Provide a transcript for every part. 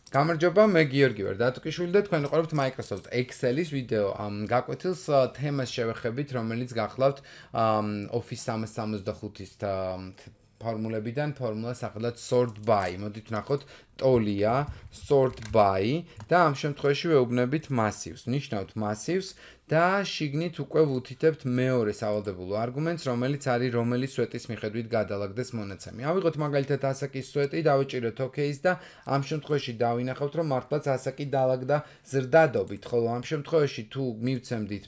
გამარჯობა, მე გიორგი ვარ დათუკიშვილი და თქვენ ვიყურებთ Microsoft Excel-ის ვიდეო გაკვეთილს თემას შევეხებით, რომელიც გახლავთ Office 365-ის ფორმულებიდან ფორმულა სახელად SortBy. მოდით ვნახოთ ტოლია SortBy და ამ შემთხვევაში ვეუბნებით massives. ნიშნავთ massives და შიგნით უკვე ვუთითებთ მეორე სავალდებულო არგუმენტს, რომელიც არის რომელი სვეტის მიხედვით გადალაგდეს მონაცემი. ავიღოთ მაგალითად ასაკის სვეტი, დავიჭიროთ OK-ს და ამ შემთხვევაში დავინახავთ, რომ მართლაც ასაკი დალაგდა ზრდადობით, ხოლო ამ შემთხვევაში თუ მივცემდით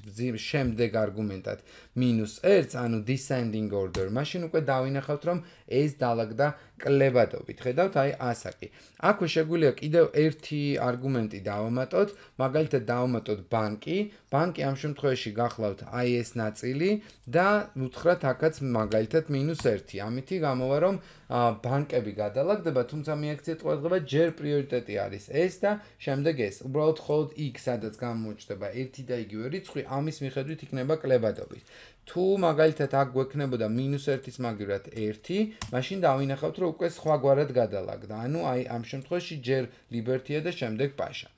შემდეგ არგუმენტად -1, ანუ descending order, მაშინ უკვე დავინახავთ, რომ ეს დალაგდა კლებადობით. ხედავთ, აი ასაკი. აქვე შეგვიძლია კიდევ ერთი არგუმენტი დავამატოთ, მაგალითად დავამატოთ ბანკი. ბანკი ამ შემთხვევაში გახლავთ აი ეს ნაწილი და ვუთხრათ აქაც მაგალითად -1. ამითი გამოვა, რომ ბანკები გადალაგდება, თუმცა მიაქციეთ ყურადღება, ჯერ პრიორიტეტი არის ეს და შემდეგ ეს. უბრალოდ მხოლოდ იქ, სადაც გამოჩნდება ერთი და იგივე რიცხვი, ამის მიხედვით იქნება კლებადობით. თუ მაგალითად აქ გვექნებოდა -1-ის მაგივრად 1, მაშინ დავინახავთ, რომ უკვე სხვაგვარად გადალაგდა. ანუ აი ამ შემთხვევაში ჯერ ლიბერთია და შემდეგ პაშა.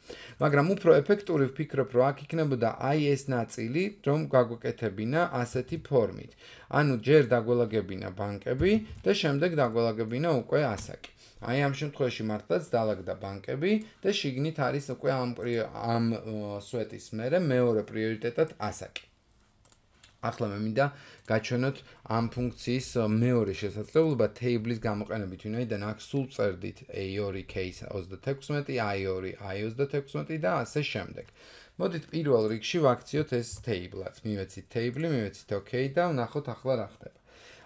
მაგრამ უფრო ეფექტური ვფიქრობ, რომ აქ იქნებოდა აი ეს ნაწილი, რომ გაგვეკეთებინა ასეთი ფორმით. ანუ ჯერ დაგველაგებინა ბანკები და შემდეგ დაგველაგებინა უკვე ასაკი. აი ამ შემთხვევაში მართლაც დალაგდა ბანკები და შიგნით არის უკვე ამ სვეტის მერე მეორე პრიორიტეტად ასაკი. ახლა მე მინდა გაჩვენოთ ამ ფუნქციის მეორე შესაძლებლობა თეიბლის გამოყენებით, ვინაიდან აქ სულ წერდით A2 case 36, I2 I36 და ასე შემდეგ. მოდით პირველ რიგში ვაქციოთ ეს თეიბლად. მივეცით თეიბლი, მივეცით OK და ვნახოთ ახლა რა ხდება.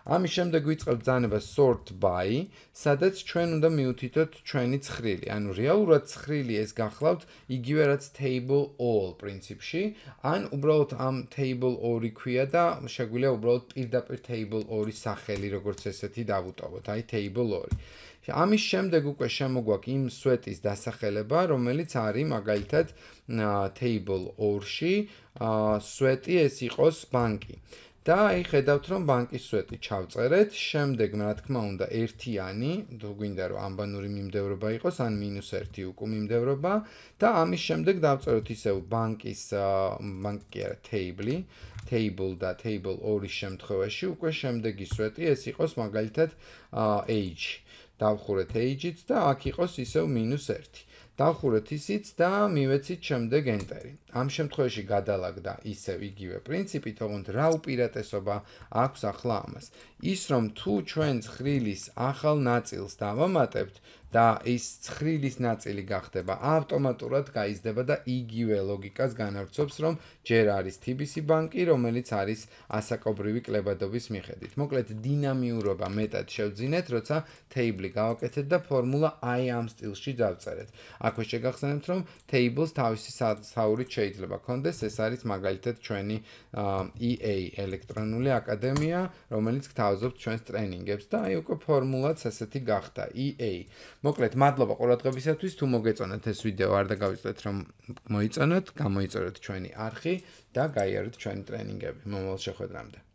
ამის შემდეგ ვიწყებთ ბრძანება SortBy, სადაც ჩვენ უნდა მივუთითოთ ჩვენი ცხრილი. ანუ რეალურად ცხრილი ეს გახლავთ იგივე რაც table all პრინციპში, ან უბრალოდ ამ table 2 ქვია და შეგვიძლია უბრალოდ პირდაპირ table 2 სახელი როგორც ესეთი დავუტოვოთ, აი table 2. ამის შემდეგ უკვე შემოგვაქვს იმ სვეტის დასახელება, რომელიც არის მაგალითად table 2-ში სვეტი ეს იყოს ბანკი. და აი ხედავთ, რომ ბანკის სვეტი ჩავწერეთ, შემდეგ რა თქმა უნდა ერთიანი, თუ გვინდა რომ ამბანური მიმდევრობა იყოს, ან -1 უკუ მიმდევრობა და ამის შემდეგ დავწეროთ ისევ ბანკის ბანკი არა table და table 2-ის შემთხვევაში უკვე შემდეგი სვეტი ეს იყოს მაგალითად age. დავხურეთ age-იც და აქ იყოს ისევ -1. დავხურეთ ისიც და მივეცით შემდეგ enter-ი. ამ შემთხვევაში გადალაგდა ისევ იგივე პრინციპი, თუმცა რა უპირატესობა აქვს ახლა ამას? ის რომ თუ ჩვენ ცხრილის ახალ ნაწილს დავამატებთ და ის ცხრილის ნაწილი გახდება ავტომატურად გაიზრდება და იგივე ლოგიკას განავრცობს, რომ ჯერ არის TBC ბანკი, რომელიც არის ასაკობრივი კლებადობის მიხედვით. მოკლედ დინამიურობა მეტად შევძინეთ, როცა თეიბლი გავაკეთეთ და ფორმულა აი ამ სტილში დავწერეთ. აქვე შეგახსენებთ, რომ tables თავისი საურით შეიძლება კონდეს, ეს არის მაგალითად ჩვენი EA ელექტრონული აკადემია, რომელიც გთავაზობთ ჩვენს ტრენინგებს და აი უკვე ფორმულაც ასეთი გახდა EA. მოკლედ, მადლობა ყურადღებისათვის, თუ მოგეწონათ ეს ვიდეო, არ დაგავიწყდეთ რომ მოიწონოთ, გამოიწეროთ ჩვენი არხი და გაიარეთ ჩვენი ტრენინგები. მომავალ შეხვედრამდე.